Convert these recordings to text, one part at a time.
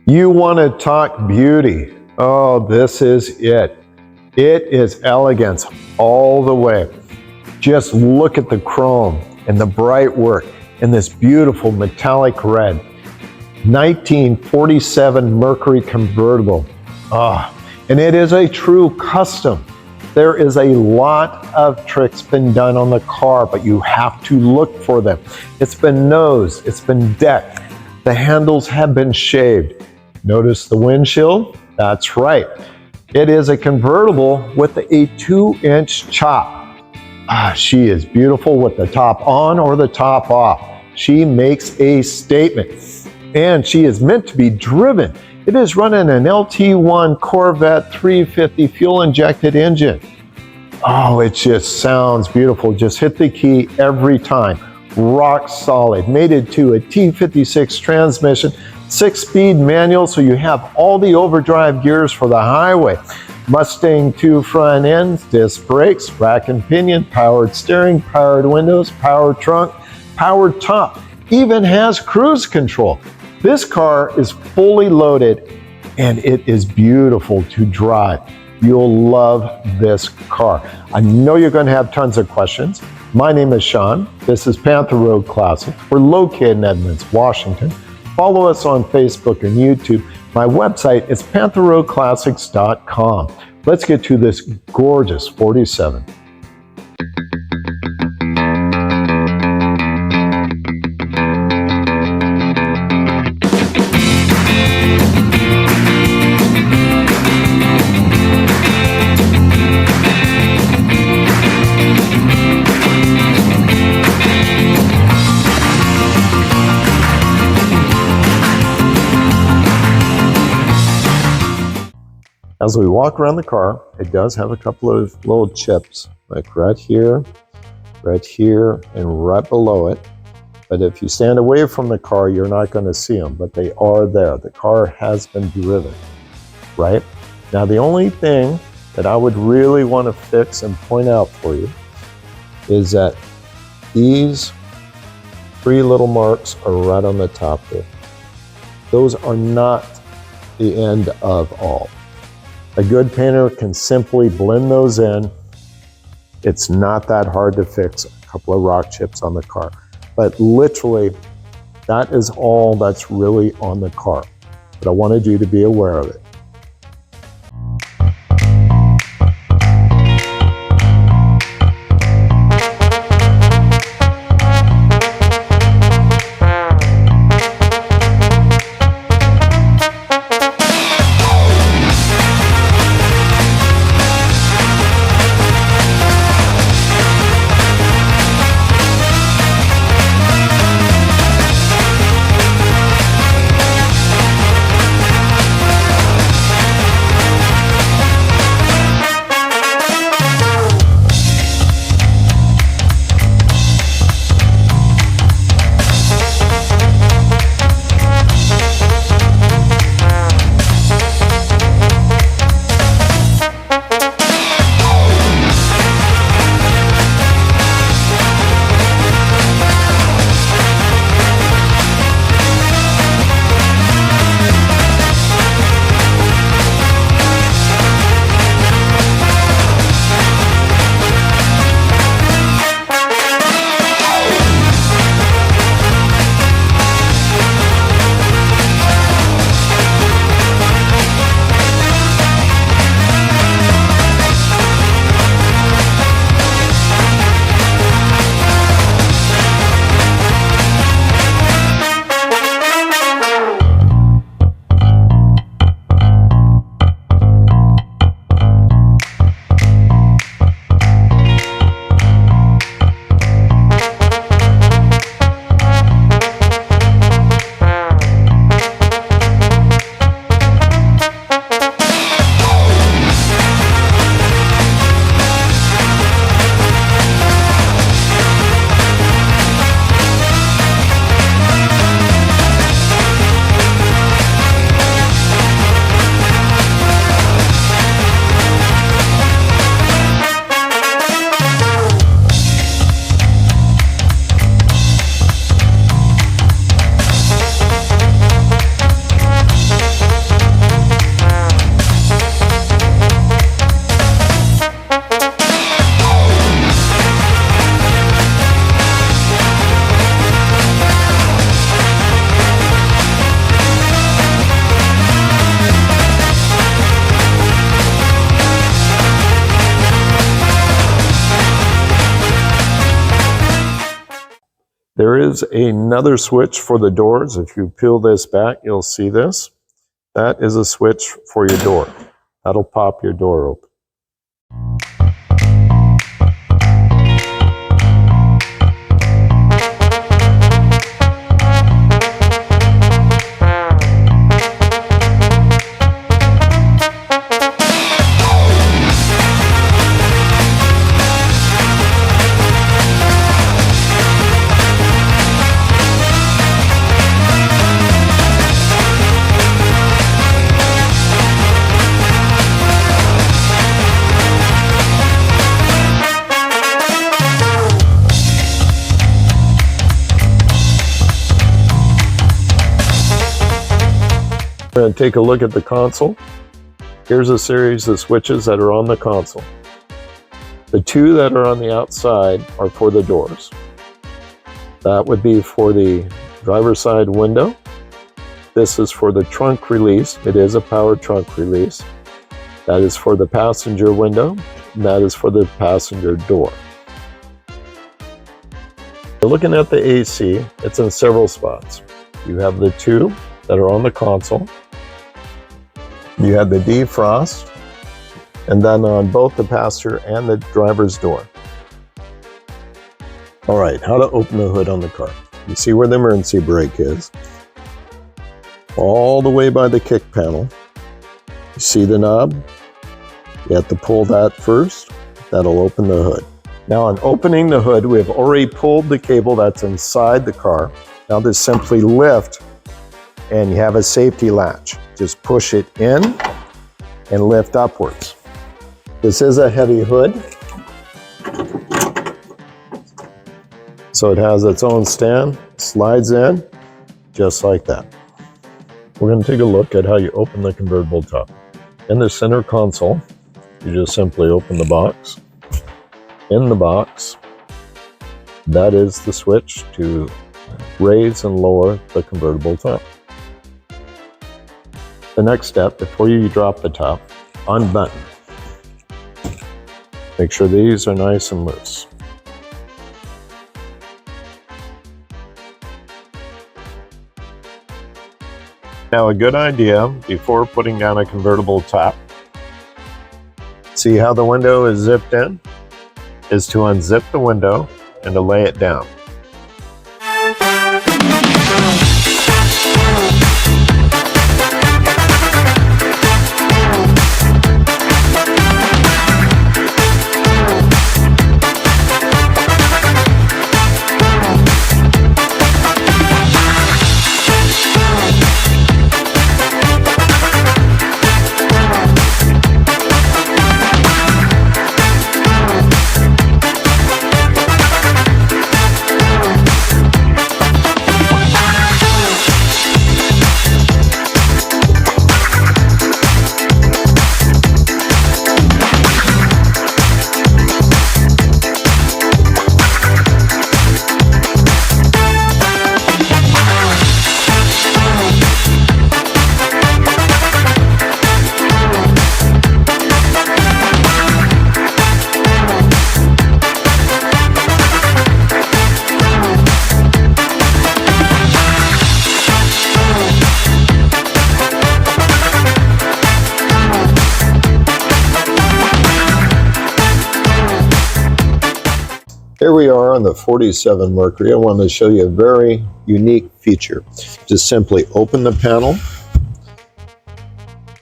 You want to talk beauty? Oh, this is it. It is elegance all the way. Just look at the chrome and the bright work in this beautiful metallic red. 1947 Mercury Convertible. And it is a true custom. There is a lot of tricks been done on the car, but you have to look for them. It's been nosed, it's been decked. The handles have been shaved. Notice the windshield? That's right. It is a convertible with a 2-inch chop. She is beautiful with the top on or the top off. She makes a statement. And she is meant to be driven. It is running an LT1 Corvette 350 fuel-injected engine. Oh, it just sounds beautiful. Just hit the key every time. Rock solid. Mated to a T56 transmission, 6-speed manual, so you have all the overdrive gears for the highway. Mustang 2 front ends, disc brakes, rack and pinion, powered steering, powered windows, powered trunk, powered top. Even has cruise control. This car is fully loaded and it is beautiful to drive. You'll love this car. I know you're going to have tons of questions. My name is Sean. This is Panther Road Classics. We're located in Edmonds, Washington. Follow us on Facebook and YouTube. My website is pantherroadclassics.com. Let's get to this gorgeous 47. As we walk around the car, it does have a couple of little chips, like right here, and right below it. But if you stand away from the car, you're not going to see them, but they are there. The car has been driven, right? Now, the only thing that I would really want to fix and point out for you is that these 3 little marks are right on the top there. Those are not the end of all. A good painter can simply blend those in. It's not that hard to fix. A couple of rock chips on the car. But literally, that is all that's really on the car. But I wanted you to be aware of it. There is another switch for the doors. If you peel this back, you'll see this. That is a switch for your door. That'll pop your door open. We're going to take a look at the console. Here's a series of switches that are on the console. The two that are on the outside are for the doors. That would be for the driver's side window. This is for the trunk release. It is a power trunk release. That is for the passenger window, and that is for the passenger door. Looking at the AC, it's in several spots. You have the two that are on the console. You have the defrost, and then on both the passenger and the driver's door. All right, how to open the hood on the car. You see where the emergency brake is. All the way by the kick panel. You see the knob? You have to pull that first. That'll open the hood. Now on opening the hood, we have already pulled the cable that's inside the car. Now just simply lift, and you have a safety latch. Just push it in and lift upwards. This is a heavy hood, so it has its own stand, slides in just like that. We're going to take a look at how you open the convertible top. In the center console, you just simply open the box. In the box, that is the switch to raise and lower the convertible top. The next step, before you drop the top, unbutton. Make sure these are nice and loose. Now a good idea before putting down a convertible top, see how the window is zipped in? Is to unzip the window and to lay it down. Here we are on the 47 Mercury. I wanted to show you a very unique feature. Just simply open the panel.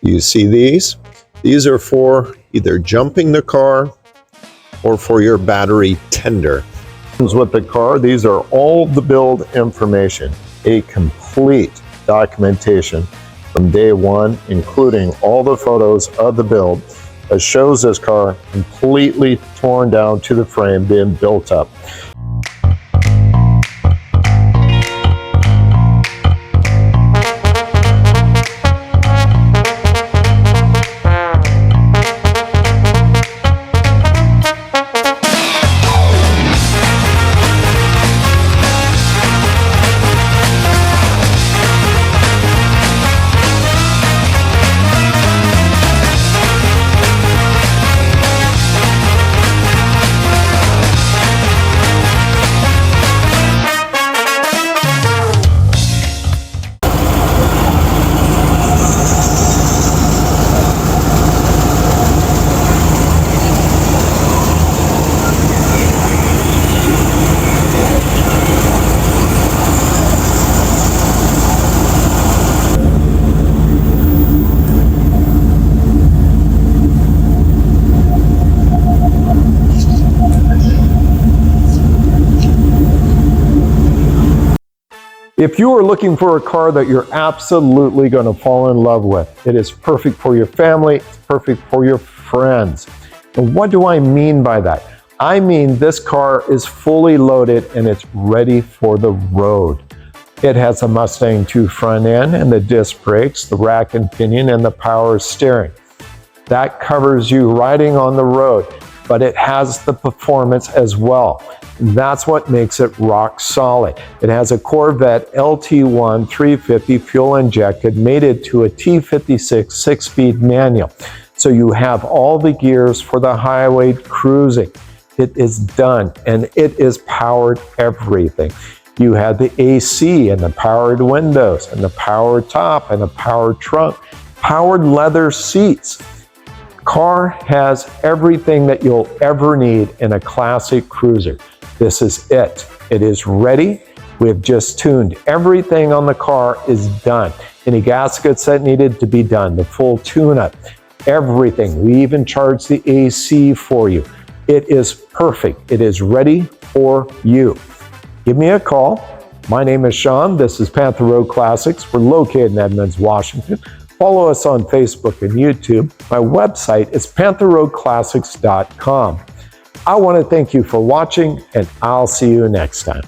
You see these? These are for either jumping the car or for your battery tender. With the car, these are all the build information, a complete documentation from day one, including all the photos of the build that shows this car completely torn down to the frame, being built up. If you are looking for a car that you're absolutely going to fall in love with, it is perfect for your family, it's perfect for your friends. And what do I mean by that? I mean this car is fully loaded and it's ready for the road. It has a Mustang 2 front end and the disc brakes, the rack and pinion, and the power steering. That covers you riding on the road, but it has the performance as well. That's what makes it rock solid. It has a Corvette LT1 350 fuel injected, mated to a T56 6-speed manual. So you have all the gears for the highway cruising. It is done, and it is powered everything. You have the AC and the powered windows and the powered top and a powered trunk, powered leather seats. Car has everything that you'll ever need in a classic cruiser. This is it. It is ready. We have just tuned. Everything on the car is done. Any gaskets that needed to be done, the full tune-up, everything. We even charge the AC for you. It is perfect. It is ready for you. Give me a call. My name is Sean. This is Panther Road Classics. We're located in Edmonds, Washington. Follow us on Facebook and YouTube. My website is pantherroadclassics.com. I want to thank you for watching, and I'll see you next time.